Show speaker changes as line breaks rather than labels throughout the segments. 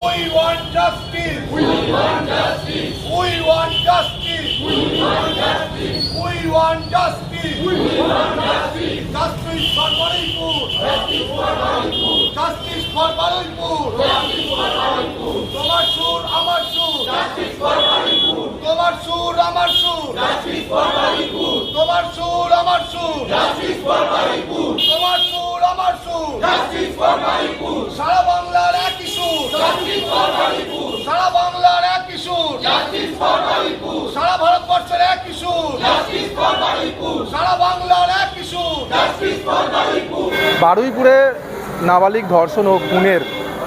We want justice. We want justice. We want justice. We want justice. We want justice. We want justice. Justice for Baruipur. Justice for Baruipur. Justice for Baruipur. Justice for Baruipur. তোমার সুর আমার সুর. Justice for Baruipur. তোমার সুর আমার সুর. Justice for Baruipur. তোমার সুর আমার সুর. Justice for Baruipur. তোমার সুর আমার সুর. Justice for Baruipur. সারা বাংলার একই সুর. Justice for Baruipur. সারা বাংলার একই সুর. Justice for Baruipur. সারা ভারতবর্ষের একই সুর. Justice for Baruipur. সারা বাংলার একই সুর. Justice for Baruipur.
বারুইপুরে নাবালিক ধর্ষণ ও খুনের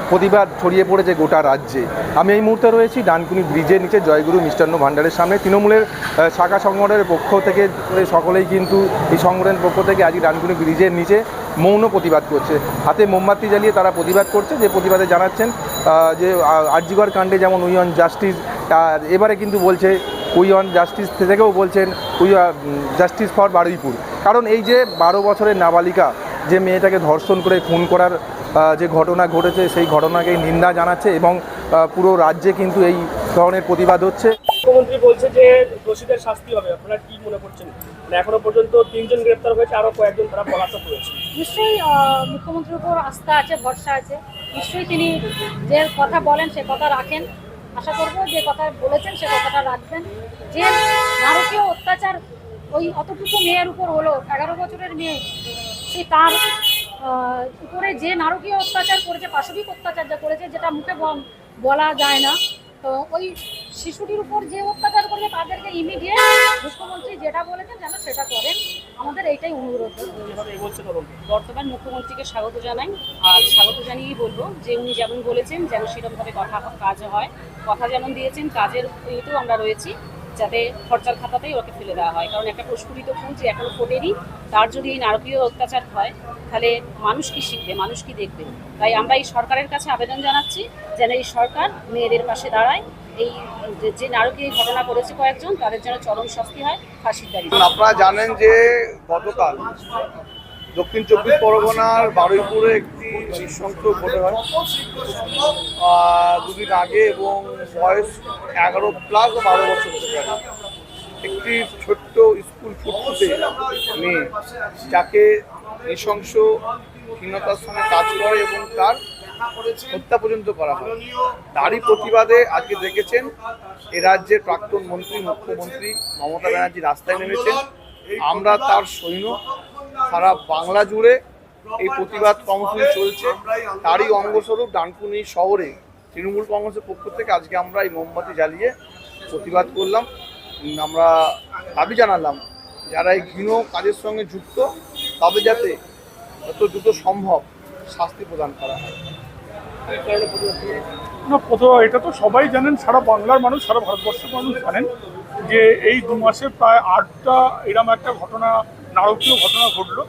প্রতিবাদ ছড়িয়ে পড়েছে গোটা রাজ্যে। আমি এই মুহূর্তে রয়েছি ডানকুনি ব্রিজের নিচে জয়গুরু মিষ্টান্ন ভাণ্ডারের সামনে। তৃণমূলের শাখা সংগঠনের পক্ষ থেকে সকলেই কিন্তু এই সংগঠনের পক্ষ থেকে আজকে ডানকুনি ব্রিজের নিচে মৌন প্রতিবাদ করছে। হাতে মোমবাতি জ্বালিয়ে তারা প্রতিবাদ করছে, যে প্রতিবাদে জানাচ্ছেন যে আরজিকর কাণ্ডে যেমন উই অন জাস্টিস, এবারে কিন্তু বলছে উই অন জাস্টিস থেকেও বলছেন উই জাস্টিস ফর বারুইপুর। কারণ এই যে 12 বছরের নাবালিকা যে মেয়েটাকে ধর্ষণ করে খুন করার যে ঘটনা ঘটেছে, সেই ঘটনাকে নিন্দা জানাচ্ছে এবং পুরো রাজ্যে কিন্তু এই ধরনের প্রতিবাদ হচ্ছে।
মুখ্যমন্ত্রী বলছে যে দোষীদের শাস্তি হবে, আপনারা কি মনে করছেন? এখনো পর্যন্ত 3 জন গ্রেপ্তার হয়েছে, আরো কয়েকজন তারা পলাতক রয়েছে।
নিশ্চয়ই মুখ্যমন্ত্রীর উপর আস্থা আছে, ভরসা আছে। নিশ্চয়ই তিনি যে কথা বলেন সে কথা রাখেন। আশা করব যে কথা বলেছেন সে কথাটা রাখবেন। যে নারকীয় অত্যাচার ওই অতটুকু মেয়ের উপর হলো, 11 বছরের মেয়ে, সে তার উপরে যে নারকীয় অত্যাচার করেছে, পাশবিক অত্যাচার যা করেছে, যেটা মুখে বলা যায় না, তো ওই শিশুটির উপর যে অত্যাচার করেছে তাদেরকে ইমিডিয়েট মুখ্যমন্ত্রী যেটা বলেছেন যেন সেটা করেন। আমাদের এইটাই অনুরোধ।
বর্তমান মুখ্যমন্ত্রীকে স্বাগত জানাই, আর স্বাগত জানিয়েই বলবো যে উনি যেমন বলেছেন যেন সেরকমভাবে কাজ হয়, কথা যেমন দিয়েছেন কাজের ইয়েতেও আমরা রয়েছি, যাতে খরচার খাতাতেই ওকে ফেলে দেওয়া হয়। কারণ একটা প্রস্ফুটিত খুন যে এখনো ফোটেনি, তার যদি এই নারকীয় অত্যাচার হয় তাহলে মানুষ কি শিখবে, মানুষ কি দেখবে? তাই আমরা এই সরকারের কাছে আবেদন জানাচ্ছি যেন এই সরকার মেয়েদের পাশে দাঁড়ায়, এই যে নারকীয় ঘটনা করেছে কয়েকজন তাদের যেন চরম শাস্তি হয়, ফাঁসির দাবি।
আপনারা জানেন যে গতকাল দক্ষিণ 24 পরগনার বারুইপুরে একটি নৃশংস ঘটে হয় দুদিন আগে, এবং বয়স 11+ ও 12 বছর হতে পারে। একটি ছোট্ট স্কুল ফুটফুটে মেয়ে যাকে নৃশংস হীনতার সঙ্গে কাজ করে এবং তার হত্যা পর্যন্ত করা হয়। তারই প্রতিবাদে আজকে দেখেছেন এ রাজ্যের প্রাক্তন মন্ত্রী মুখ্যমন্ত্রী মমতা ব্যানার্জি রাস্তায় নেমেছেন। আমরা তার সৈন্য, সারা বাংলা জুড়ে এই প্রতিবাদ কর্মসূচি চলছে। তারই অঙ্গস্বরূপ ডানকুনি শহরে তৃণমূল কংগ্রেসের পক্ষ থেকে আজকে আমরা এই মোমবাতি জ্বালিয়ে প্রতিবাদ করলাম। আমরা দাবি জানালাম যারা এই ঘৃণ্য কাজের সঙ্গে যুক্ত তবে যাতে যত দ্রুত সম্ভব শাস্তি প্রদান করা হয়।
না, প্রথম এটা তো সবাই জানেন, সারা বাংলার মানুষ, সারা ভারতবর্ষের মানুষ জানেন যে এই 2 মাসে প্রায় 8টা এরম একটা ঘটনা, নারকীয় ঘটনা ঘটলো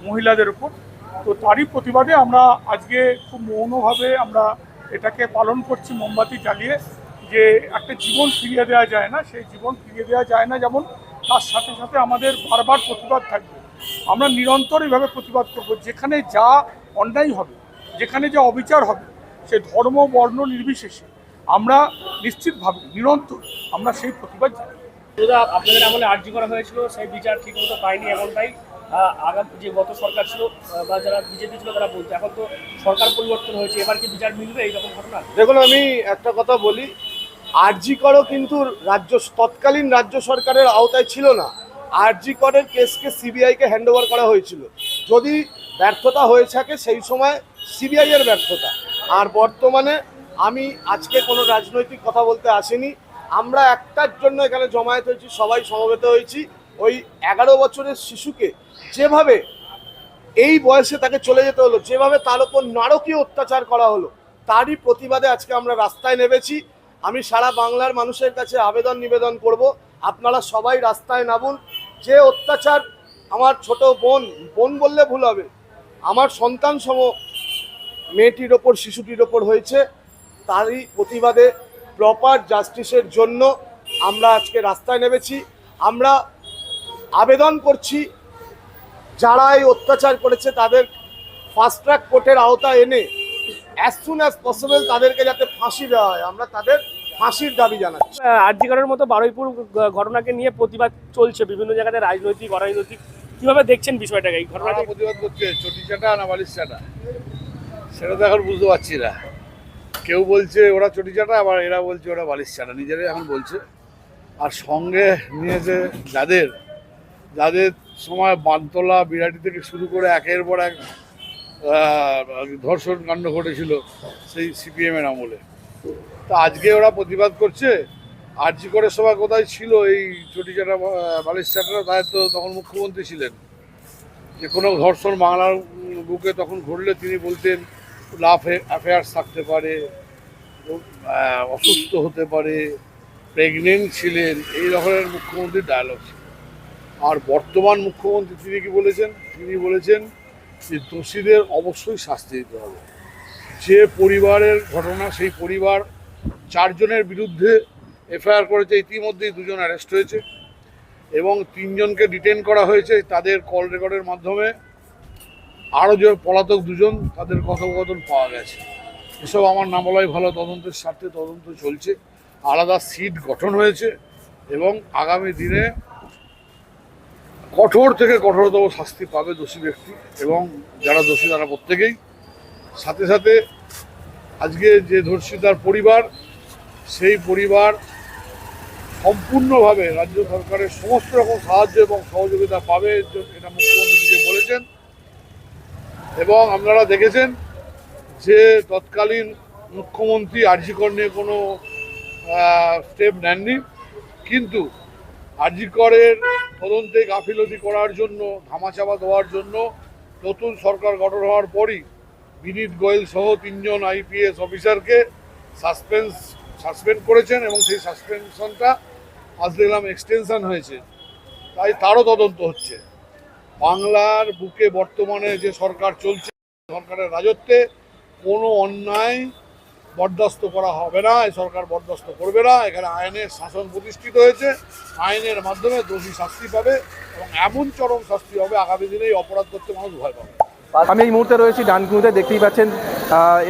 মহিলাদের উপর। তো তারই প্রতিবাদে আমরা আজকে খুব মৌনভাবে আমরা এটাকে পালন করছি মোমবাতি জ্বালিয়ে। যে একটা জীবন ফিরিয়ে দেওয়া যায় না, সেই জীবন ফিরিয়ে দেওয়া যায় না যেমন, তার সাথে সাথে আমাদের বারবার প্রতিবাদ থাকবে। আমরা নিরন্তর এইভাবে প্রতিবাদ করব। যেখানে যা অন্যায় হবে, যেখানে যা অবিচার হবে, সে ধর্ম বর্ণ নির্বিশেষে আমরা নিশ্চিতভাবে নিরন্তর আমরা সেই প্রতিবাদ জানাই।
আপনাদের আমলে আর্জি করা হয়েছিল, সেই বিচার ঠিক মতো পায়নি, এমনটাই আগামী যে গত সরকার ছিল বা যারা বিজেপি ছিল তারা বলছে। এখন তো সরকার পরিবর্তন হয়েছে, এবার কি বিচার মিলবে এইরকম ঘটনা?
দেখুন, আমি একটা কথা বলি, আরজি করও কিন্তু তৎকালীন রাজ্য সরকারের আওতায় ছিল না। আরজি করের কেসকে সিবিআইকে হ্যান্ডওভার করা হয়েছিল। যদি ব্যর্থতা হয়ে থাকে সেই সময় সিবিআই এর ব্যর্থতা। আর বর্তমানে আমি আজকে কোনো রাজনৈতিক কথা বলতে আসিনি। আমরা একটার জন্য এখানে জমায়েত হয়েছি, সবাই সমবেত হয়েছি। ওই 11 বছরের শিশুকে যেভাবে এই বয়সে তাকে চলে যেতে হলো, যেভাবে তার উপর নারকীয় অত্যাচার করা হলো, তারই প্রতিবাদে আজকে আমরা রাস্তায় নেমেছি। আমি সারা বাংলার মানুষের কাছে আবেদন নিবেদন করব, আপনারা সবাই রাস্তায় নামুন। যে অত্যাচার আমার ছোট বোন বললে ভুল হবে, আমার সন্তান সম মেয়েটির ওপর, শিশুটির ওপর হয়েছে, তারই প্রতিবাদে প্রপার জাস্টিসের জন্য আমরা আজকে রাস্তায় নেমেছি। আমরা আবেদন করছি যারা এই অত্যাচার করেছে তাদের ফাস্ট ট্র্যাক কোর্টের আওতায় এনে অ্যাজ সুন অ্যাজ পসিবল তাদেরকে যাতে ফাঁসি দেওয়া হয়, আমরা তাদের ফাঁসির দাবি জানাচ্ছি।
আরজিকরের মতো বারুইপুর ঘটনাকে নিয়ে প্রতিবাদ চলছে বিভিন্ন জায়গাতে, রাজনৈতিক অরাজনৈতিক, কিভাবে দেখছেন বিষয়টাকে? এই ঘটনাটা
ঘটনাটা প্রতিবাদ করছে চটি চাটা না বালিশ চাটা, সেটা তো এখন বুঝতে পারছি না। কেউ বলছে ওরা চটি চাটা, আবার এরা বলছে ওরা বালিশ চাটা, নিজেরাই এখন বলছে। আর সঙ্গে নিয়েছে যাদের যাদের সময় বানতলা বিরাটি থেকে শুরু করে একের পর এক ধর্ষণ কাণ্ড ঘটেছিল সেই সিপিএমের আমলে। তা আজকে ওরা প্রতিবাদ করছে। আরজি করে সভা কোথায় ছিল এই চটি চাটা বালিশ চাটারা? তাদের তো তখন মুখ্যমন্ত্রী ছিলেন। যে কোনো ধর্ষণ বাংলার বুকে তখন ঘটলে তিনি বলতেন লাভ অ্যাফেয়ার্স থাকতে পারে, অসুস্থ হতে পারে, প্রেগনেন্ট ছিলেন, এই রকমের মুখ্যমন্ত্রীর ডায়ালগ ছিল। আর বর্তমান মুখ্যমন্ত্রী তিনি কি বলেছেন? তিনি বলেছেন যে দোষীদের অবশ্যই শাস্তি দিতে হবে। যে পরিবারের ঘটনা, সেই পরিবার 4 জনের বিরুদ্ধে এফআইআর করেছে, ইতিমধ্যেই 2 জন অ্যারেস্ট হয়েছে এবং 3 জনকে ডিটেন করা হয়েছে। তাদের কল রেকর্ডের মাধ্যমে আরও যে পলাতক 2 জন, তাদের কথোপকথন পাওয়া গেছে। এসব আমার না বলাই ভালো, তদন্তের স্বার্থে তদন্ত চলছে। আলাদা সিট গঠন হয়েছে এবং আগামী দিনে কঠোর থেকে কঠোরতম শাস্তি পাবে দোষী ব্যক্তি, এবং যারা দোষী তারা প্রত্যেকেই। সাথে সাথে আজকে যে ধর্ষিতার পরিবার, সেই পরিবার সম্পূর্ণভাবে রাজ্য সরকারের সমস্ত রকম সাহায্য এবং সহযোগিতা পাবে, এটা মুখ্যমন্ত্রী নিজে বলেছেন। এবং আপনারা দেখেছেন যে তৎকালীন মুখ্যমন্ত্রী আরজি কর নিয়ে কোনো স্টেপ নেননি, কিন্তু আরজি করের তদন্তে গাফিলতি করার জন্য, ধামাচাপা দেওয়ার জন্য নতুন সরকার গঠন হওয়ার পরই বিনীত গোয়েল সহ 3 জন আইপিএস অফিসারকে সাসপেন্ড করেছেন এবং সেই সাসপেনশনটা আজ দেখলাম এক্সটেনশন হয়েছে। তাই তারও তদন্ত হচ্ছে। বাংলার বুকে বর্তমানে যে সরকার চলছে, সরকারের রাজত্বে কোনো অন্যায় বরদাস্ত করা হবে না, এই সরকার বরদাস্ত করবে না। এখানে আইনের শাসন প্রতিষ্ঠিত হয়েছে, আইনের মাধ্যমে দোষী শাস্তি পাবে এবং এমন চরম শাস্তি হবে আগামী দিনে এই অপরাধ করতে মানুষ ভয় পাবে।
আমি এই মুহূর্তে রয়েছি ডানকুনিতে, দেখতেই পাচ্ছেন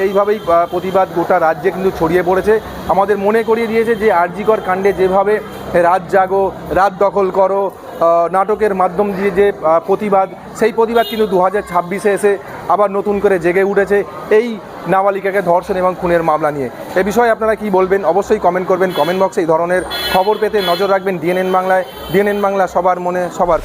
এইভাবেই প্রতিবাদ গোটা রাজ্যে কিন্তু ছড়িয়ে পড়েছে। আমাদের মনে করিয়ে দিয়েছে যে আরজিকর কাণ্ডে যেভাবে রাত জাগো, রাত দখল করো, নাটকের মাধ্যম দিয়ে যে প্রতিবাদ, সেই প্রতিবাদ কিন্তু 2026-এ এসে আবার নতুন করে জেগে উঠেছে এই নাবালিকাকে ধর্ষণ এবং খুনের মামলা নিয়ে। এ বিষয়ে আপনারা কি বলবেন অবশ্যই কমেন্ট করবেন কমেন্ট বক্সে। এই ধরনের খবর পেতে নজর রাখবেন ডিএনএন বাংলায়। ডিএনএন বাংলা, সবার মনে সবার।